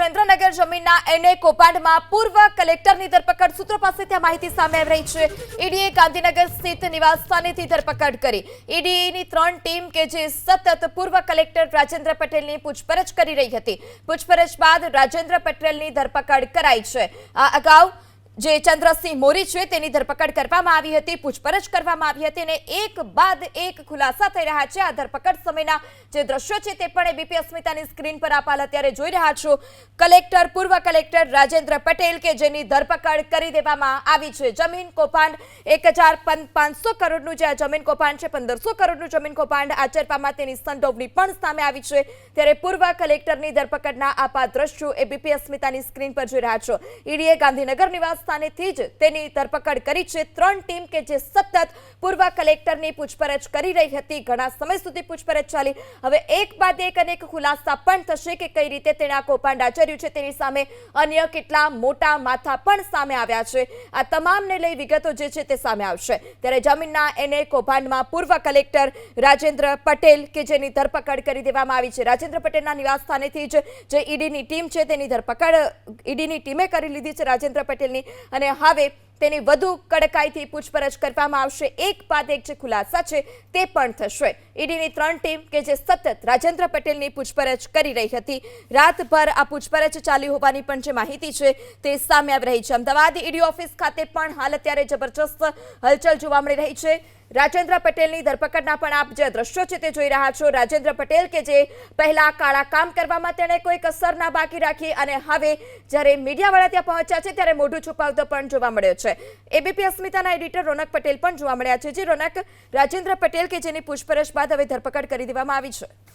સુરેન્દ્રનગર જમીનના એને કૌભાંડમાં પૂર્વ કલેક્ટરની ધરપકડ સૂત્રો પાસેથી માહિતી સામે આવી રહી છે। ઈડીએ ગાંધીનગર સ્થિત નિવાસસ્થાનેથી ધરપકડ કરી। ઈડીની 3 ટીમ કે જે સતત પૂર્વ કલેક્ટર રાજેન્દ્ર પટેલની પૂછપરછ કરી રહી હતી। પૂછપરછ બાદ રાજેન્દ્ર પટેલની ધરપકડ કરાઈ છે। આ અગાઉ જે ચંદ્રસિંહ મોરી છે તેની ધરપકડ કરવામાં આવી હતી, પૂછપરછ કરવામાં આવી હતી અને એક બાદ એક ખુલાસા થઈ રહ્યા છે। આ ધરપકડ સમયના જે દ્રશ્યો છે તે પણ એબીપી અસ્મિતાની સ્ક્રીન પર આપ અત્યારે જોઈ રહ્યા છો। પૂર્વ કલેક્ટર રાજેન્દ્ર પટેલ કે જેની ધરપકડ કરી દેવામાં આવી છે। જમીન કૌભાંડ 1500 કરોડનું જે આ જમીન કૌભાંડ છે, 1500 કરોડનું જમીન કૌભાંડ આચરવામાં તેની સંડોવણી પણ સામે આવી છે। ત્યારે પૂર્વ કલેક્ટરની ધરપકડના આપ દ્રશ્યો એબીપી અસ્મિતાની સ્ક્રીન પર જોઈ રહ્યા છો। ઈડીએ ગાંધીનગર નિવાસ સ્થાનેથી જ તેની ધરપકડ કરી છે। 3 ટીમ કે જે સતત પૂર્વ કલેક્ટરની પૂછપરછ કરી રહી હતી, ઘણા સમય સુધી પૂછપરછ ચાલી। હવે એક બાદ એક અનેક ખુલાસા પણ થશે કે કઈ રીતે તેણે આ કૌભાંડ આચર્યું છે, તેની સામે અન્ય કેટલા મોટા માથા પણ સામે આવ્યા છે। આ તમામને લઈ વિગતો જે છે તે સામે આવશે। ત્યારે જમીનના એને કૌભાંડમાં પૂર્વ કલેક્ટર રાજેન્દ્ર પટેલ કે જેની ધરપકડ કરી દેવામાં આવી છે। રાજેન્દ્ર પટેલના નિવાસ સ્થાનેથી જ જે ઈડીની ટીમ છે તેની ધરપકડ ઈડીની ટીમે કરી લીધી છે રાજેન્દ્ર પટેલની, અને હવે તેની વધુ કડકાઈથી પૂછપરછ કરવામાં આવશે। એક બાદ એક જે ખુલાસા છે તે પણ થશે। ઈડીની 3 ટીમ કે જે સતત રાજેન્દ્ર પટેલની પૂછપરછ કરી રહી હતી, રાતભર આ પૂછપરછ ચાલી હોવાની પણ જે માહિતી છે તે સામે આવી રહી છે। અમદાવાદ ઈડી ઓફિસ ખાતે પણ હાલ અત્યારે જબરજસ્ત હલચલ જોવા મળી રહી છે। રાજેન્દ્ર પટેલની ધરપકડના પણ આપ જે દ્રશ્યો છે તે જોઈ રહ્યા છો। રાજેન્દ્ર પટેલ કે જે પહેલા કાળા કામ કરવામાં તેણે કોઈ કસર ના બાકી રાખી અને હવે જ્યારે મીડિયાવાળા ત્યાં પહોંચ્યા છે ત્યારે મોઢું છુપાવતો પણ જોવા મળ્યો છે। એબીપી અસ્મિતાના એડિટર રોનક પટેલ પણ જોવા મળ્યા છે। જે રોનક, રાજેન્દ્ર પટેલ કે જેની પૂછપરછ બાદ હવે ધરપકડ કરી દેવામાં આવી છે।